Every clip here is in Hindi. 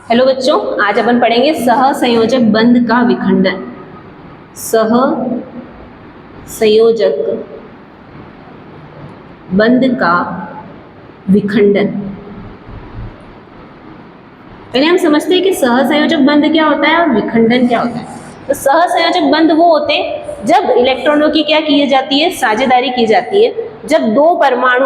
हेलो बच्चों, आज अपन पढ़ेंगे सहसंयोजक बंध का विखंडन। सहसंयोजक बंध का विखंडन। पहले हम समझते हैं कि सहसंयोजक बंध क्या होता है और विखंडन क्या होता है। तो सहसंयोजक बंध वो होते हैं जब इलेक्ट्रॉनों की क्या की जाती है, साझेदारी की जाती है। जब दो परमाणु,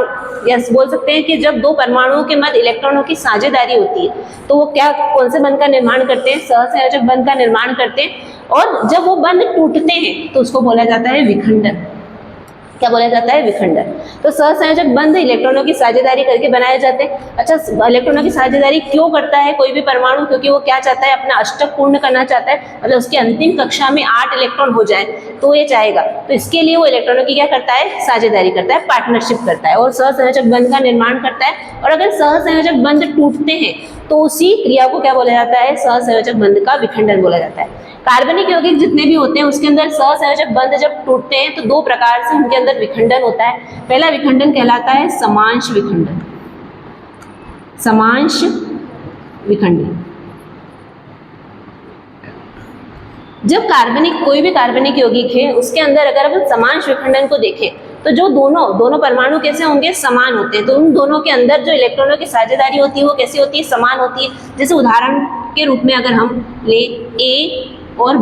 या बोल सकते हैं कि जब दो परमाणुओं के मध्य इलेक्ट्रॉनों की साझेदारी होती है, तो वो क्या, कौन से बंध का निर्माण करते हैं? सहसंयोजक बंध का निर्माण करते हैं। और जब वो बंध टूटते हैं तो उसको बोला जाता है विखंडन। क्या बोला जाता है? विखंडन। तो सहसंयोजक बंध इलेक्ट्रॉनों की साझेदारी करके बनाए जाते हैं। अच्छा, इलेक्ट्रॉनों की साझेदारी क्यों करता है कोई भी परमाणु? क्योंकि वो क्या चाहता है, अपना अष्टक पूर्ण करना चाहता है, मतलब उसकी अंतिम कक्षा में 8 इलेक्ट्रॉन हो जाए तो ये चाहेगा। तो इसके लिए वो इलेक्ट्रॉनों की क्या करता है, साझेदारी करता है, पार्टनरशिप करता है और सहसंयोजक बंध का निर्माण करता है। और अगर सहसंयोजक बंध टूटते हैं तो उसी क्रिया को क्या बोला जाता है? सहसंयोजक बंध का विखंडन बोला जाता है। कार्बनिक यौगिक जितने भी होते हैं उसके अंदर सहसंयोजक बंध जब टूटते हैं तो दो प्रकार से उनके अंदर विखंडन होता है। पहला विखंडन कहलाता है समांश विखंडन। समांश विखंडन। जब कोई भी कार्बनिक यौगिक है उसके अंदर अगर अपन समांश विखंडन को देखें तो जो दोनों परमाणु कैसे होंगे? समान होते हैं। तो उन दोनों के अंदर जो इलेक्ट्रॉनों की साझेदारी होती है वो कैसी होती है? समान होती है। जैसे उदाहरण के रूप में अगर हम ले ए और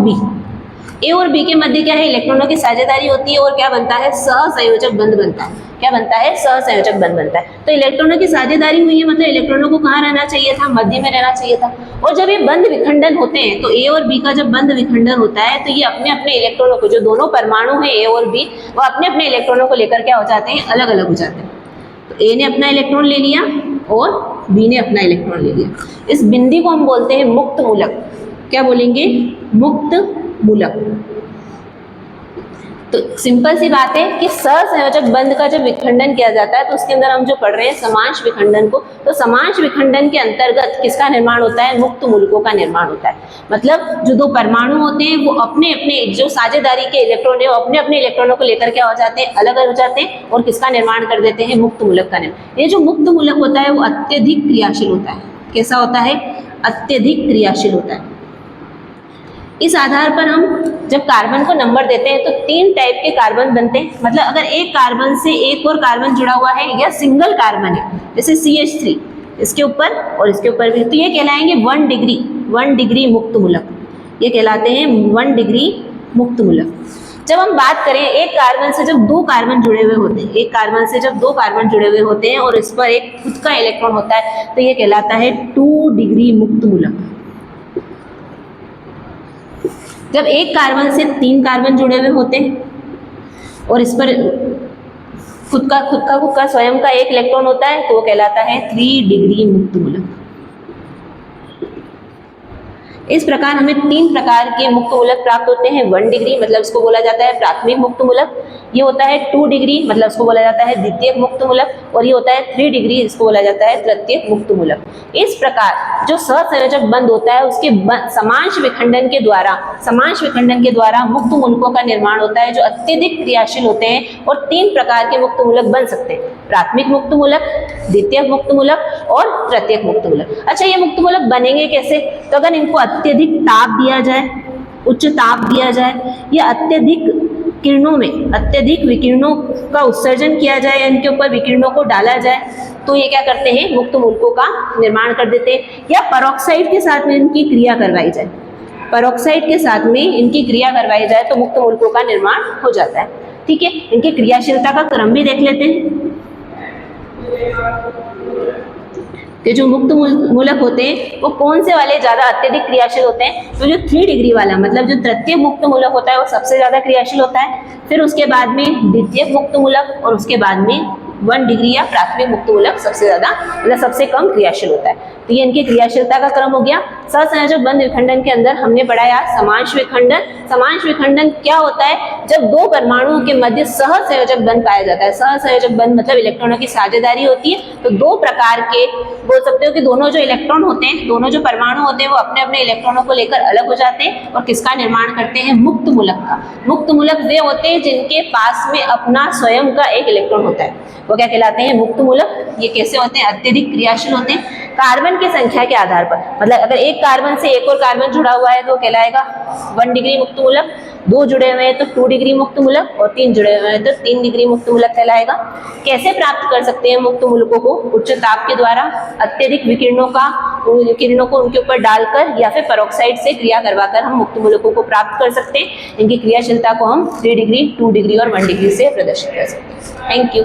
बी के मध्य क्या है? इलेक्ट्रॉनों की साझेदारी होती है और क्या बनता है? सहसंयोजक बंध बनता है। क्या बनता है? सहसंयोजक बंध बनता है। तो इलेक्ट्रॉनों की साझेदारी हुई है, मतलब इलेक्ट्रॉनों को कहाँ रहना चाहिए था? मध्य में रहना चाहिए था। और जब ये बंध विखंडन होते हैं तो ए और बी का जब बंध विखंडन होता है तो ये अपने अपने इलेक्ट्रॉनों को, जो दोनों परमाणु है ए और बी, वो अपने अपने इलेक्ट्रॉनों को लेकर क्या हो जाते हैं? अलग अलग हो जाते हैं। तो ए ने अपना इलेक्ट्रॉन ले लिया और बी ने अपना इलेक्ट्रॉन ले लिया। इस बिंदी को हम बोलते हैं मुक्त मूलक। क्या बोलेंगे? मुक्त मूलक। तो सिंपल सी बात है कि सहसंयोजक बंध का जब विखंडन किया जाता है तो उसके अंदर हम जो पढ़ रहे हैं समांश विखंडन को, तो समांश विखंडन के अंतर्गत किसका निर्माण होता है? मुक्त मूलकों का निर्माण होता है। मतलब जो दो परमाणु होते हैं वो अपने अपने जो साझेदारी के इलेक्ट्रॉन है वो अपने अपने इलेक्ट्रॉनों को लेकर क्या हो जाते हैं? अलग अलग हो जाते हैं और किसका निर्माण कर देते हैं? मुक्त मूलक का निर्माण। ये जो मुक्त मूलक होता है वो अत्यधिक क्रियाशील होता है। कैसा होता है? अत्यधिक क्रियाशील होता है। इस आधार पर हम जब कार्बन को नंबर देते हैं तो 3 टाइप के कार्बन बनते हैं। मतलब अगर एक कार्बन से एक और कार्बन जुड़ा हुआ है या सिंगल कार्बन है, जैसे CH3 इसके ऊपर और इसके ऊपर भी, तो ये कहलाएंगे 1 डिग्री मुक्त मूलक। ये कहलाते हैं 1 डिग्री मुक्त मूलक। जब हम बात करें एक कार्बन से जब 2 कार्बन जुड़े हुए होते हैं, एक कार्बन से जब 2 कार्बन जुड़े हुए होते हैं और इस पर एक खुद का इलेक्ट्रॉन होता है तो ये कहलाता है 2 डिग्री मुक्त मूलक। जब एक कार्बन से 3 कार्बन जुड़े हुए होते हैं और इस पर खुद का स्वयं का एक इलेक्ट्रॉन होता है तो वो कहलाता है 3 डिग्री मुक्त मूलक। इस प्रकार हमें 3 प्रकार के मुक्त मूलक प्राप्त होते हैं। 1 डिग्री मतलब इसको बोला जाता है प्राथमिक मुक्त मूलक, ये होता है 2 डिग्री मतलब इसको बोला जाता है द्वितीयक मुक्त मूलक, और ये होता है 3 डिग्री, इसको बोला जाता है तृतीयक मुक्त मूलक। इस प्रकार जो सहसंयोजक बंध होता है उसके समांश विखंडन के द्वारा मुक्त मूलकों का निर्माण होता है जो अत्यधिक क्रियाशील होते हैं और 3 प्रकार के मुक्त मूलक बन सकते हैं। प्राथमिक मुक्त मूलक, द्वितीयक मुक्त मूलक और तृतीयक मुक्त मूलक। अच्छा, ये मुक्त मूलक बनेंगे कैसे? तो अगर इनको अत्यधिक ताप दिया जाए, उच्च ताप दिया जाए, या अत्यधिक विकिरणों का उत्सर्जन किया जाए, इनके ऊपर विकिरणों को डाला जाए तो ये क्या करते हैं? मुक्त मूलकों का निर्माण कर देते हैं। या पेरोक्साइड के साथ में इनकी क्रिया करवाई जाए, तो मुक्त मूलकों का निर्माण हो जाता है। ठीक है, इनकी क्रियाशीलता का क्रम भी देख लेते हैं कि जो मुक्त मूलक होते हैं वो कौन से वाले ज्यादा अत्यधिक क्रियाशील होते हैं। तो जो 3 डिग्री वाला, मतलब जो तृतीय मुक्त मूलक होता है वो सबसे ज्यादा क्रियाशील होता है, फिर उसके बाद में द्वितीय मुक्त मूलक और उसके बाद में 1 डिग्री या प्राथमिक मुक्त मूलक सबसे ज्यादा, मतलब सबसे कम क्रियाशील होता है। तो ये इनकी क्रियाशीलता का क्रम हो गया। सहसंयोजक बंध विखंडन के अंदर हमने पढ़ाया समांश विखंडन। समांश विखंडन क्या होता है? जब 2 परमाणुओं के मध्य सहसंयोजक बंध पाया जाता है। सहसंयोजक बंध मतलब इलेक्ट्रॉनों की साझेदारी होती है। तो 2 प्रकार के, बोल सकते हो कि दोनों जो इलेक्ट्रॉन होते हैं, दोनों जो परमाणु होते हैं वो अपने अपने इलेक्ट्रॉनों को लेकर अलग हो जाते हैं और किसका निर्माण करते हैं? मुक्त मूलक का। मुक्त मूलक वे होते हैं जिनके पास में अपना स्वयं का एक इलेक्ट्रॉन होता है, वो क्या कहलाते हैं? मुक्त मूलक। ये कैसे होते हैं? अत्यधिक क्रियाशील होते हैं। कार्बन की संख्या के आधार पर, मतलब अगर एक कार्बन से एक और कार्बन जुड़ा हुआ है तो कहलाएगा 1 डिग्री मुक्त मूलक, 2 जुड़े हुए हैं तो 2 डिग्री मुक्त मूलक और 3 जुड़े हुए हैं तो 3 डिग्री मुक्त मूलक कहलाएगा। कैसे प्राप्त कर सकते हैं मुक्त मूलकों को? उच्च ताप के द्वारा, अत्यधिक विकिरणों को उनके ऊपर डालकर या फिर पेरोक्साइड से क्रिया करवाकर हम मुक्त मूलकों को प्राप्त कर सकते हैं। इनकी क्रियाशीलता को हम 3 डिग्री, 2 डिग्री और 1 डिग्री से प्रदर्शित कर सकते हैं। Thank you.